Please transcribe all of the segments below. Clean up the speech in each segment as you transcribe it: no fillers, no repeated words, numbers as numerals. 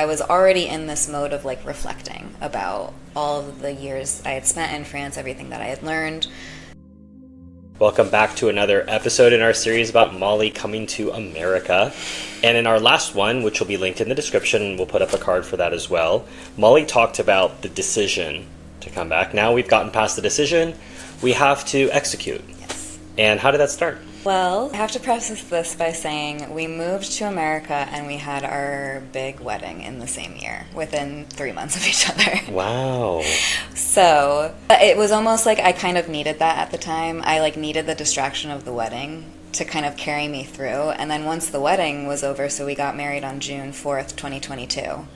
I was already in this mode of like reflecting about all of the years I had spent in France, everything that I had learned. Welcome back to another episode in our series about Molly coming to America. And in our last one, which will be linked in the description, we'll put up a card for that as well, Molly talked about the decision to come back. Now we've gotten past the decision, we have to execute. Yes. And how did that start? Well, I have to preface this by saying we moved to America and we had our big wedding in the same year, within 3 months of each other. Wow. So it was almost like I kind of needed that at the time. I like needed the distraction of the wedding to kind of carry me through. And then once the wedding was over, so we got married on June 4th, 2022.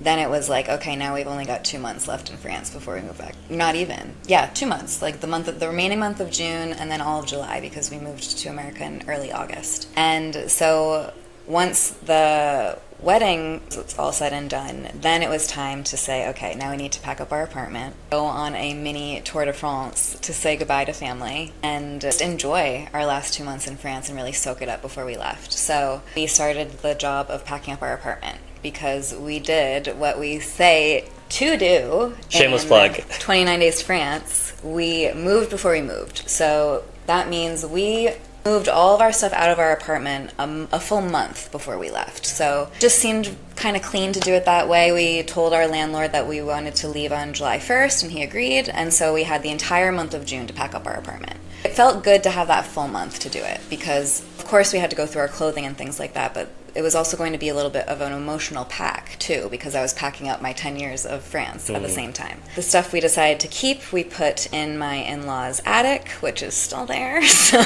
Then it was like, okay, now we've only got 2 months left in France before we move back. Not even. Yeah, 2 months. Like the remaining month of June and then all of July, because we moved to America in early August. And so once the wedding was all said and done, then it was time to say, okay, now we need to pack up our apartment, go on a mini Tour de France to say goodbye to family, and just enjoy our last 2 months in France and really soak it up before we left. So we started the job of packing up our apartment, because we did what we say to do. Shameless plug. 29 Days to France. We moved before we moved. So that means we moved all of our stuff out of our apartment a full month before we left. So just seemed kind of clean to do it that way. We told our landlord that we wanted to leave on July 1st, and he agreed. And so we had the entire month of June to pack up our apartment. It felt good to have that full month to do it, because of course we had to go through our clothing and things like that, but it was also going to be a little bit of an emotional pack too, because I was packing up my 10 years of France at the same time. The stuff we decided to keep, we put in my in-laws' attic, which is still there. So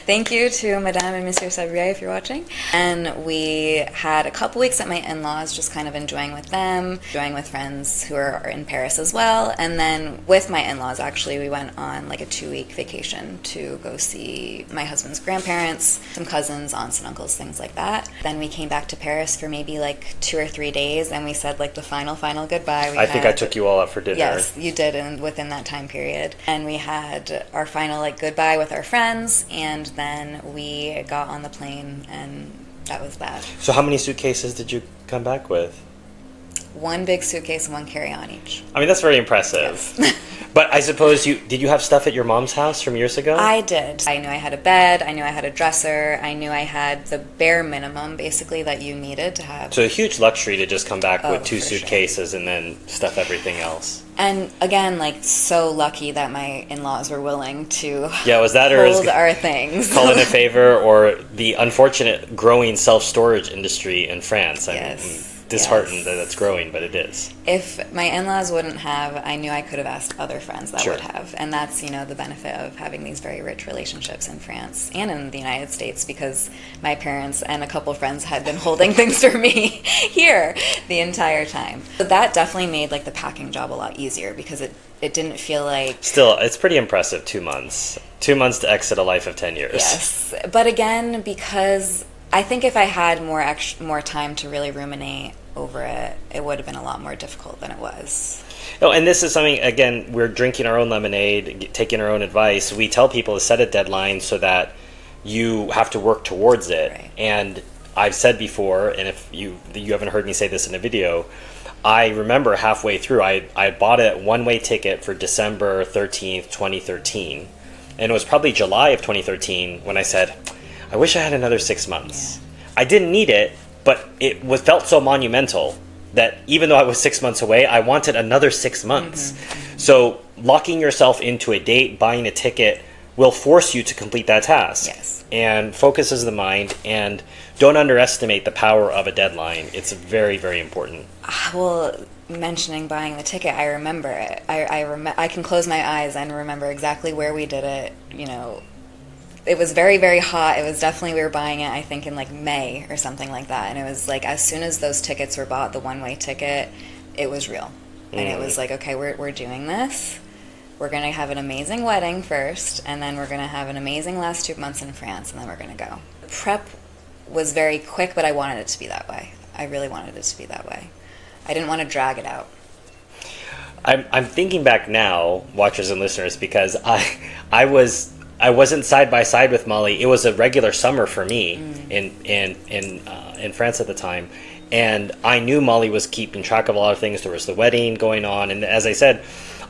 thank you to Madame and Monsieur Sabrier if you're watching. And we had a couple weeks at my in-laws, just kind of enjoying with them, enjoying with friends who are in Paris as well. And then with my in-laws, actually, we went on like a 2-week vacation to go see my husband's grandparents, some cousins, aunts and uncles, things like that. Then we came back to Paris for maybe like 2 or 3 days, and we said like the final goodbye. I think I took you all out for dinner. Yes, you did, and within that time period. And we had our final like goodbye with our friends, and then we got on the plane, and that was that. So how many suitcases did you come back with? 1 big suitcase and 1 carry-on each. I mean, that's very impressive. Yes. But I suppose did you have stuff at your mom's house from years ago? I did. I knew I had a bed, I knew I had a dresser, I knew I had the bare minimum, basically, that you needed to have. So a huge luxury to just come back with 2 suitcases and then stuff everything else. And again, like, so lucky that my in-laws were willing to was that hold our things. Call in a favor, or the unfortunate growing self-storage industry in France. Yes. I'm disheartened that it's growing, but it is. If my in-laws wouldn't have, I knew I could have asked other friends that Sure. would have. And that's, the benefit of having these very rich relationships in France and in the United States, because my parents and a couple friends had been holding things for me here the entire time. So that definitely made like the packing job a lot easier, because it didn't feel like... Still, it's pretty impressive, 2 months. 2 months to exit a life of 10 years. Yes. But again, because I think if I had more time to really ruminate over it, it would have been a lot more difficult than it was. Oh, and this is something, again, we're drinking our own lemonade, taking our own advice. We tell people to set a deadline so that you have to work towards it. Right. And I've said before, and if you haven't heard me say this in a video, I remember halfway through, I bought a one-way ticket for December 13th, 2013. And it was probably July of 2013 when I said, I wish I had another 6 months. Yeah. I didn't need it, but it felt so monumental that even though I was 6 months away, I wanted another 6 months. Mm-hmm. So locking yourself into a date, buying a ticket, will force you to complete that task. Yes. And focuses the mind, and don't underestimate the power of a deadline. It's very, very important. Well, mentioning buying the ticket, I remember it. I can close my eyes and remember exactly where we did it. It was very, very hot. It was definitely, we were buying it, I think, in like May or something like that. And it was like, as soon as those tickets were bought, the one-way ticket, it was real. And it was like, okay, we're doing this. We're going to have an amazing wedding first, and then we're going to have an amazing last 2 months in France, and then we're going to go. Prep was very quick, but I wanted it to be that way. I really wanted it to be that way. I didn't want to drag it out. I'm thinking back now, watchers and listeners, because I wasn't side by side with Molly. It was a regular summer for me in France at the time, And I knew Molly was keeping track of a lot of things. There was the wedding going on. And as I said,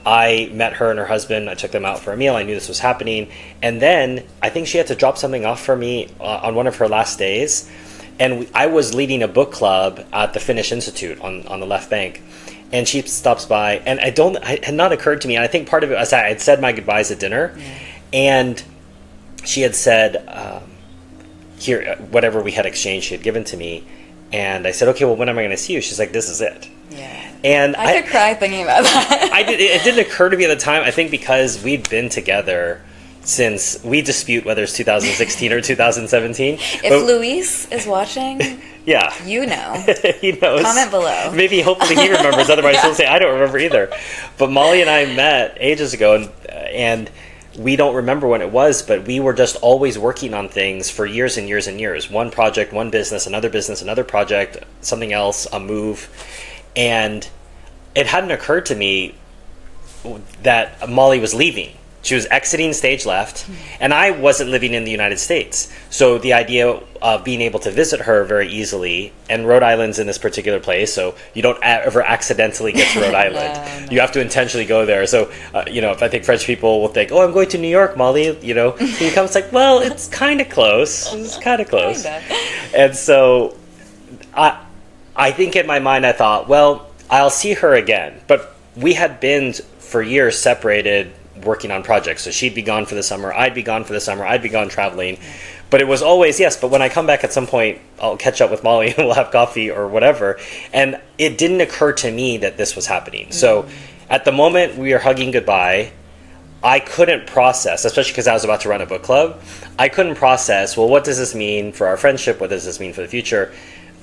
I met her and her husband. I took them out for a meal. I knew this was happening. And then I think she had to drop something off for me on one of her last days. And I was leading a book club at the Finnish Institute on the left bank. And she stops by. And it had not occurred to me. And I think part of it was I had said my goodbyes at dinner. And she had said, here, whatever we had exchanged, she had given to me. And I said, okay, well, when am I going to see you? She's like, this is it. Yeah. And I could cry thinking about that. It didn't occur to me at the time. I think because we'd been together since, we dispute whether it's 2016 or 2017. If Luis is watching, yeah, you know. He knows. Comment below. Maybe, hopefully he remembers. Otherwise he'll say, I don't remember either. But Molly and I met ages ago, and we don't remember when it was, but we were just always working on things for years and years and years. One project, one business, another project, something else, a move. And it hadn't occurred to me that Molly was leaving. She was exiting stage left, and I wasn't living in the United States. So the idea of being able to visit her very easily, and Rhode Island's in this particular place, so you don't ever accidentally get to Rhode Island. No. You have to intentionally go there. So, if I think French people will think, oh, I'm going to New York, Molly, you come, it's like, well, it's kind of close. It's kind of close. Kinda. And so I think in my mind I thought, well, I'll see her again. But we had been for years separated, working on projects. So she'd be gone for the summer, I'd be gone for the summer, I'd be gone traveling. But it was always, yes, but when I come back at some point, I'll catch up with Molly and we'll have coffee or whatever. And it didn't occur to me that this was happening. So at the moment we were hugging goodbye, I couldn't process, especially because I was about to run a book club, I couldn't process, well, what does this mean for our friendship? What does this mean for the future?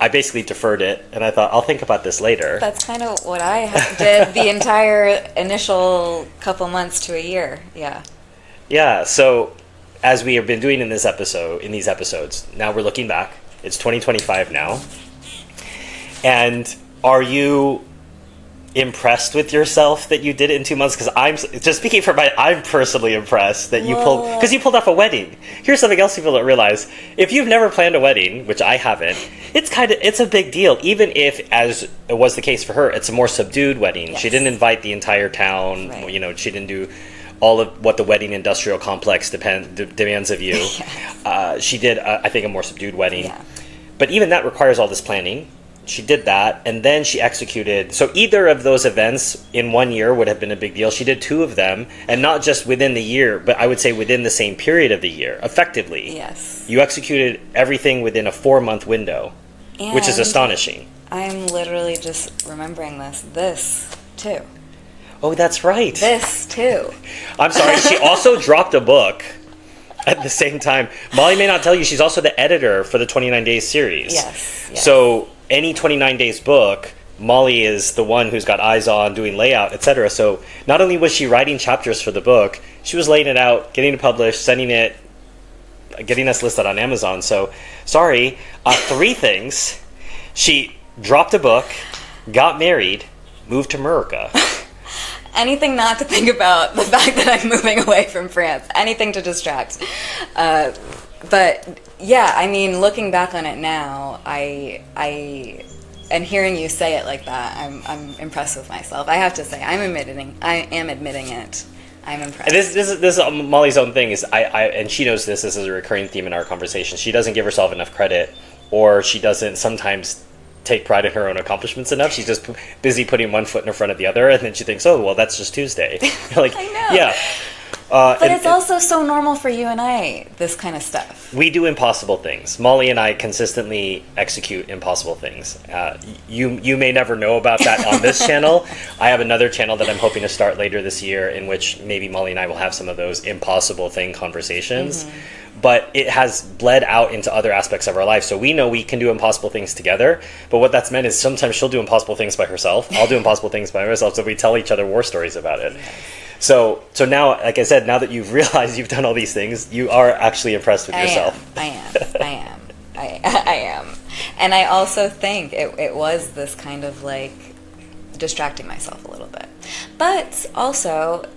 I basically deferred it, and I thought, I'll think about this later. That's kind of what I did the entire initial couple months to a year. Yeah. Yeah. So, as we have been doing in these episodes, now we're looking back. It's 2025 now, and are you impressed with yourself that you did it in 2 months? Because I'm personally impressed that you pulled off a wedding. Here's something else people don't realize: if you've never planned a wedding, which I haven't, it's a big deal. Even if, as it was the case for her, it's a more subdued wedding. Yes. She didn't invite the entire town. Right. She didn't do all of what the wedding industrial complex demands of you. Yes. She did, I think, a more subdued wedding. Yeah. But even that requires all this planning. She did that, and then she executed. So either of those events in 1 year would have been a big deal. She did two of them, and not just within the year, but I would say within the same period of the year, effectively. Yes. You executed everything within a 4-month window, which is astonishing. I'm literally just remembering this too. Oh, that's right. This too. I'm sorry. She also dropped a book at the same time. Molly may not tell you, she's also the editor for the 29 Days series. Yes. So any 29 Days book, Molly is the one who's got eyes on, doing layout, etc. So not only was she writing chapters for the book, she was laying it out, getting it published, sending it, getting us listed on Amazon. So, sorry, 3 things. She dropped a book, got married, moved to America. Anything not to think about the fact that I'm moving away from France. Anything to distract. But yeah, I mean, looking back on it now, and hearing you say it like that, I'm impressed with myself. I have to say, I am admitting it. I'm impressed. This is Molly's own thing. And she knows this. This is a recurring theme in our conversation. She doesn't give herself enough credit, or she doesn't sometimes take pride in her own accomplishments enough. She's just busy putting one foot in front of the other, and then she thinks, oh, well, that's just Tuesday. Like, I know. Yeah. But it's also so normal for you and I, this kind of stuff. We do impossible things. Molly and I consistently execute impossible things. You may never know about that on this channel. I have another channel that I'm hoping to start later this year, in which maybe Molly and I will have some of those impossible thing conversations. Mm-hmm. But it has bled out into other aspects of our life. So we know we can do impossible things together. But what that's meant is sometimes she'll do impossible things by herself. I'll do impossible things by myself. So we tell each other war stories about it. Yes. So now, like I said, now that you've realized you've done all these things, you are actually impressed with yourself. I am. And I also think it was this kind of like distracting myself a little bit. But also,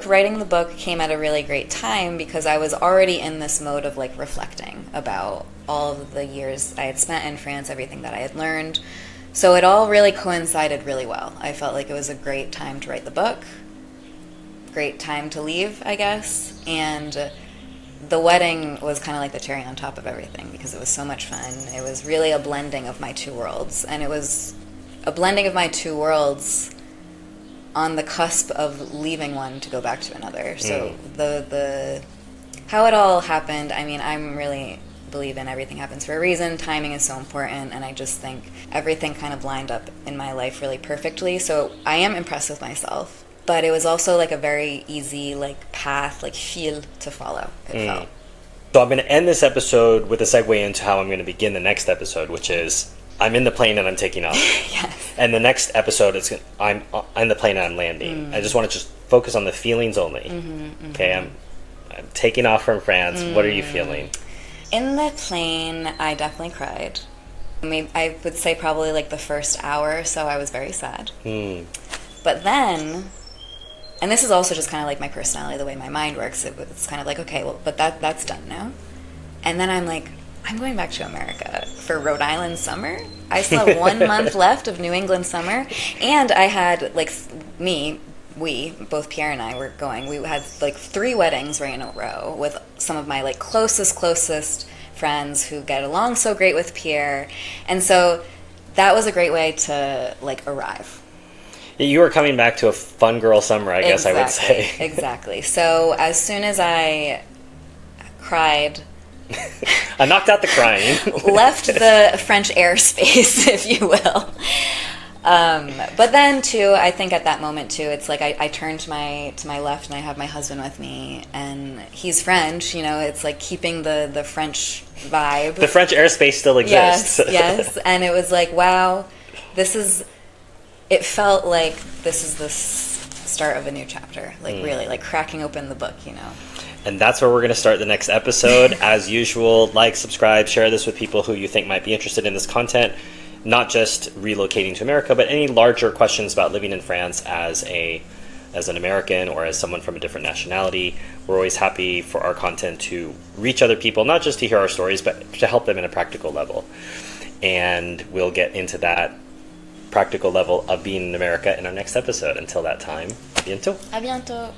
writing the book came at a really great time because I was already in this mode of like reflecting about all of the years I had spent in France, everything that I had learned. So it all really coincided really well. I felt like it was a great time to write the book, great time to leave, I guess, and the wedding was kind of like the cherry on top of everything because it was so much fun. It was really a blending of my two worlds, and it was a blending of my two worlds on the cusp of leaving one to go back to another. So the how it all happened, I mean, I'm really believe in everything happens for a reason. Timing is so important, and I just think everything kind of lined up in my life really perfectly. So I am impressed with myself, but it was also like a very easy like path, like fil to follow. It felt. So I'm going to end this episode with a segue into how I'm going to begin the next episode, which is I'm in the plane and I'm taking off. Yes. And the next episode, I'm in the plane and I'm landing. I just want to just focus on the feelings only. Okay, I'm taking off from France. What are you feeling? In the plane, I definitely cried. Maybe I would say probably like the first hour or so I was very sad. But then, and this is also just kind of like my personality, the way my mind works. It's kind of like, okay, well, but that's done now. And then I'm like, I'm going back to America for Rhode Island summer. I still have 1 month left of New England summer. And I had, like, we, both Pierre and I were going. We had, like, 3 weddings right in a row with some of my, like, closest friends who get along so great with Pierre. And so that was a great way to, like, arrive. You were coming back to a fun girl summer, I guess I would say. Exactly. So as soon as I cried... I knocked out the crying. Left the French airspace, if you will. But then, too, I think at that moment, too, it's like I turn to my left and I have my husband with me, and he's French, you know, it's like keeping the French vibe. The French airspace still exists. Yes, and it was like, wow, it felt like this is the start of a new chapter, like really, like cracking open the book, you know. And that's where we're going to start the next episode. As usual, like, subscribe, share this with people who you think might be interested in this content. Not just relocating to America, but any larger questions about living in France as an American or as someone from a different nationality. We're always happy for our content to reach other people, not just to hear our stories, but to help them in a practical level. And we'll get into that practical level of being in America in our next episode. Until that time, à bientôt. À bientôt.